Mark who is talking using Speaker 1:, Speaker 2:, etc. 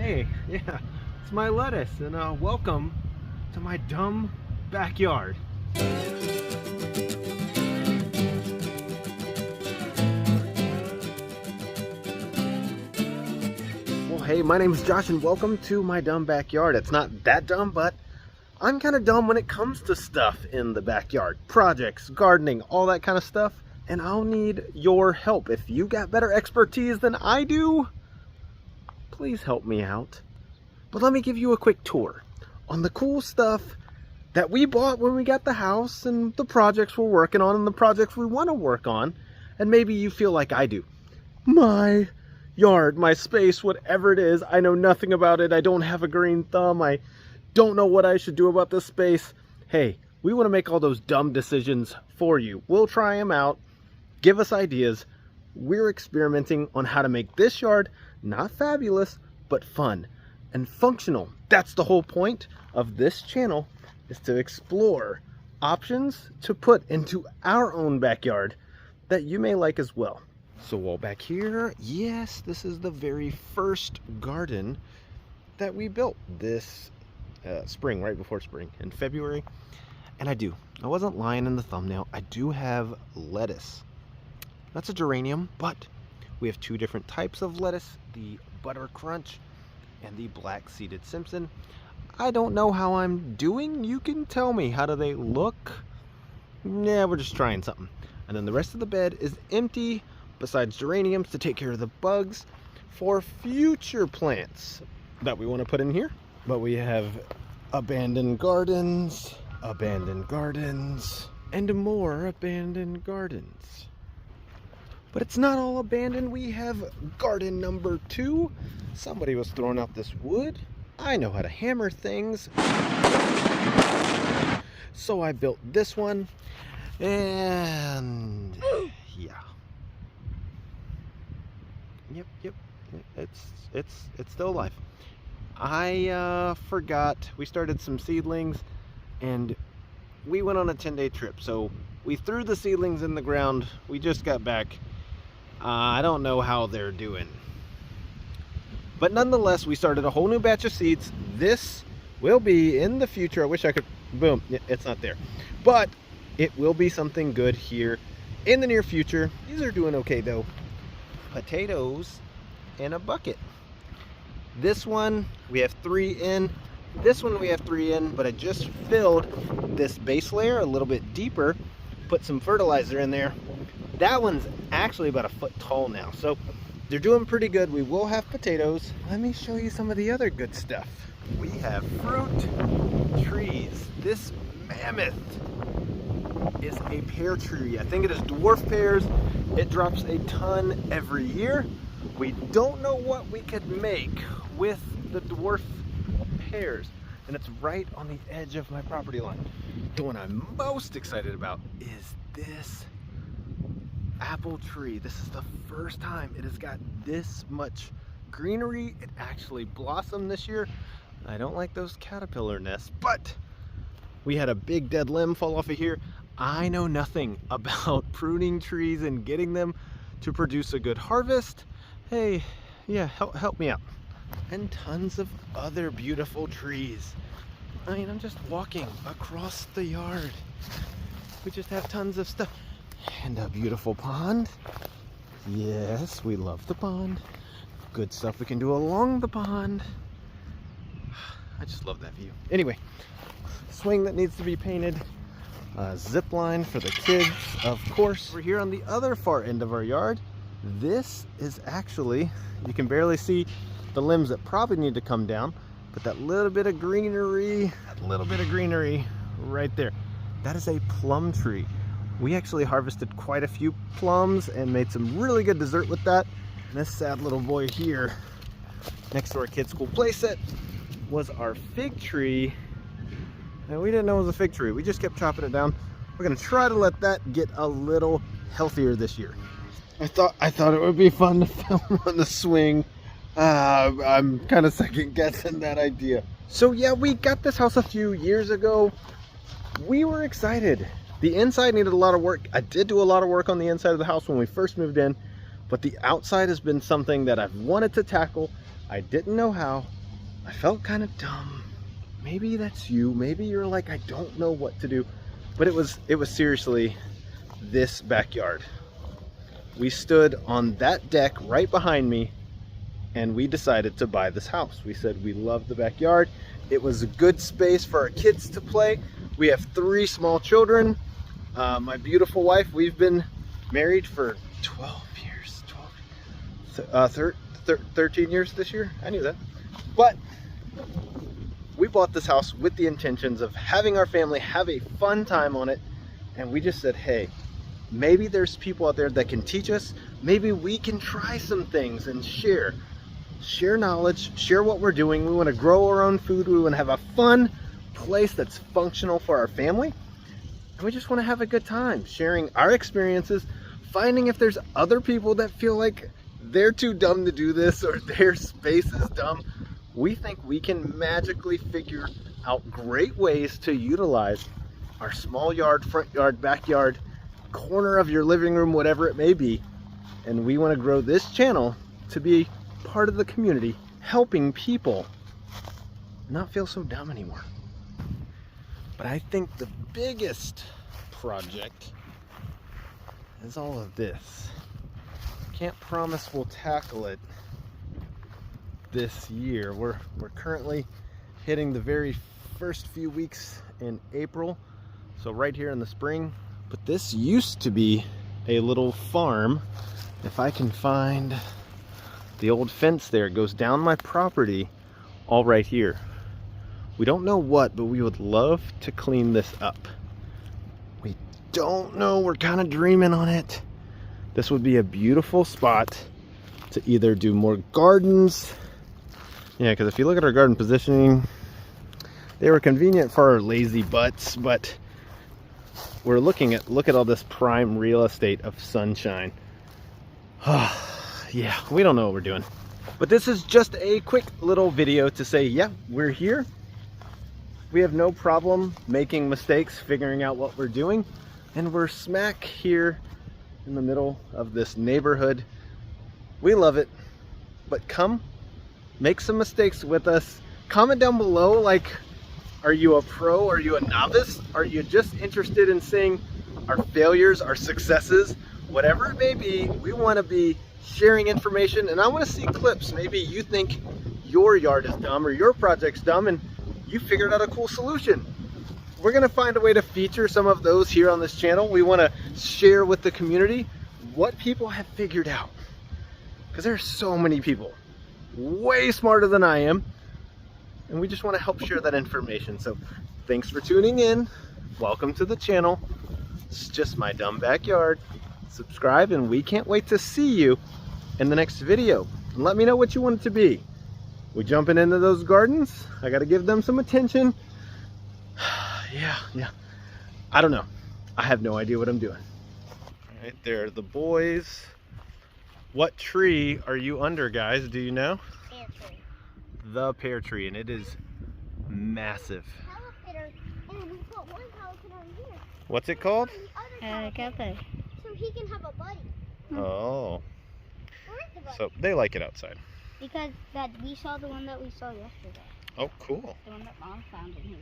Speaker 1: Hey, yeah, it's my lettuce, and welcome to my dumb backyard. Well, hey, my name is Josh, and welcome to my dumb backyard. It's not that dumb, but I'm kind of dumb when it comes to stuff in the backyard. Projects, gardening, all that kind of stuff. And I'll need your help. If you got better expertise than I do, please help me out. But let me give you a quick tour on the cool stuff that we bought when we got the house, and the projects we're working on, and the projects we want to work on. And maybe you feel like I do. My yard, my space, whatever it is, I know nothing about it. I don't have a green thumb. I don't know what I should do about this space. Hey, we want to make all those dumb decisions for you. We'll try them out. Give us ideas. We're experimenting on how to make this yard not fabulous, but fun and functional. That's the whole point of this channel, is to explore options to put into our own backyard that you may like as well. So while back here, yes, this is the very first garden that we built this spring, right before spring, in February. And I wasn't lying in the thumbnail, I do have lettuce. That's a geranium, but we have two different types of lettuce, the Butter Crunch and the Black Seeded Simpson. I don't know how I'm doing. You can tell me. How do they look? Yeah, we're just trying something. And then the rest of the bed is empty, besides geraniums to take care of the bugs for future plants that we want to put in here. But we have abandoned gardens, and more abandoned gardens. But it's not all abandoned. We have garden number 2. Somebody was throwing out this wood. I know how to hammer things. So I built this one. And yeah. Yep. It's still alive. I forgot. We started some seedlings and we went on a 10-day trip. So we threw the seedlings in the ground. We just got back. I don't know how they're doing. But nonetheless, we started a whole new batch of seeds. This will be in the future. I wish I could, boom, it's not there. But it will be something good here in the near future. These are doing okay though. Potatoes in a bucket. This one, we have 3 in. This one we have 3 in, but I just filled this base layer a little bit deeper, put some fertilizer in there. That one's actually about 1 foot tall now, so they're doing pretty good. We will have potatoes. Let me show you some of the other good stuff. We have fruit trees. This mammoth is a pear tree. I think it is dwarf pears. It drops a ton every year. We don't know what we could make with the dwarf pears, and it's right on the edge of my property line. The one I'm most excited about is this apple tree. This is the first time it has got this much greenery. It actually blossomed this year. I don't like those caterpillar nests, but we had a big dead limb fall off of here. I know nothing about pruning trees and getting them to produce a good harvest. Hey, yeah, help me out. And tons of other beautiful trees. I mean, I'm just walking across the yard. We just have tons of stuff. And a beautiful pond. Yes, we love the pond. Good stuff we can do along the pond. I just love that view. Anyway, swing that needs to be painted. Zip line for the kids, of course. We're here on the other far end of our yard. This is actually, you can barely see the limbs that probably need to come down, but that little bit of greenery right there, that is a plum tree. We actually harvested quite a few plums and made some really good dessert with that. And this sad little boy here, next to our kids' school playset, was our fig tree. And we didn't know it was a fig tree. We just kept chopping it down. We're gonna try to let that get a little healthier this year. I thought it would be fun to film on the swing. I'm kind of second guessing that idea. So yeah, we got this house a few years ago. We were excited. The inside needed a lot of work. I did do a lot of work on the inside of the house when we first moved in, But the outside has been something that I've wanted to tackle. I didn't know how. I felt kind of dumb. Maybe that's you. Maybe you're like, I don't know what to do. But it was seriously this backyard. We stood on that deck right behind me and we decided to buy this house. We said we love the backyard. It was a good space for our kids to play. We have 3 small children. My beautiful wife, we've been married for 12 years, 13 years this year. I knew that. But we bought this house with the intentions of having our family have a fun time on it. And we just said, hey, maybe there's people out there that can teach us. Maybe we can try some things and share knowledge, share what we're doing. We want to grow our own food. We want to have a fun place that's functional for our family. And we just want to have a good time sharing our experiences, finding if there's other people that feel like they're too dumb to do this or their space is dumb. We think we can magically figure out great ways to utilize our small yard, front yard, backyard, corner of your living room, whatever it may be. And we want to grow this channel to be part of the community, helping people not feel so dumb anymore. But I think the biggest project is all of this. Can't promise we'll tackle it this year. We're currently hitting the very first few weeks in April, so right here in the spring. But this used to be a little farm. If I can find the old fence there, it goes down my property, all right here. We don't know what, but we would love to clean this up. We don't know, we're kind of dreaming on it. This would be a beautiful spot to either do more gardens. Yeah, because if you look at our garden positioning, they were convenient for our lazy butts, but we're look at all this prime real estate of sunshine. Yeah, we don't know what we're doing. But this is just a quick little video to say, yeah, we're here. We have no problem making mistakes, figuring out what we're doing. And we're smack here in the middle of this neighborhood. We love it. But come, make some mistakes with us. Comment down below, like, are you a pro? Are you a novice? Are you just interested in seeing our failures, our successes? Whatever it may be, we want to be sharing information, and I want to see clips. Maybe you think your yard is dumb or your project's dumb and you figured out a cool solution. We're going to find a way to feature some of those here on this channel. We want to share with the community what people have figured out, because there's so many people way smarter than I am, and we just want to help share that information. So thanks for tuning in. Welcome to the channel. It's just my dumb backyard. Subscribe, and we can't wait to see you in the next video. And let me know what you want it to be. We jumping into those gardens? I got to give them some attention. Yeah. I don't know. I have no idea what I'm doing. All right, there are the boys. What tree are you under, guys? Do you know?
Speaker 2: Pear tree.
Speaker 1: The pear tree, and it is massive.
Speaker 2: And we've got one pelican over here.
Speaker 1: What's it called?
Speaker 2: Cafe. So he can have a buddy.
Speaker 1: Oh.
Speaker 2: Where's the buddy?
Speaker 1: So they like it outside.
Speaker 2: Because we saw the one that we saw yesterday.
Speaker 1: Oh, cool.
Speaker 2: The one that Mom found in here.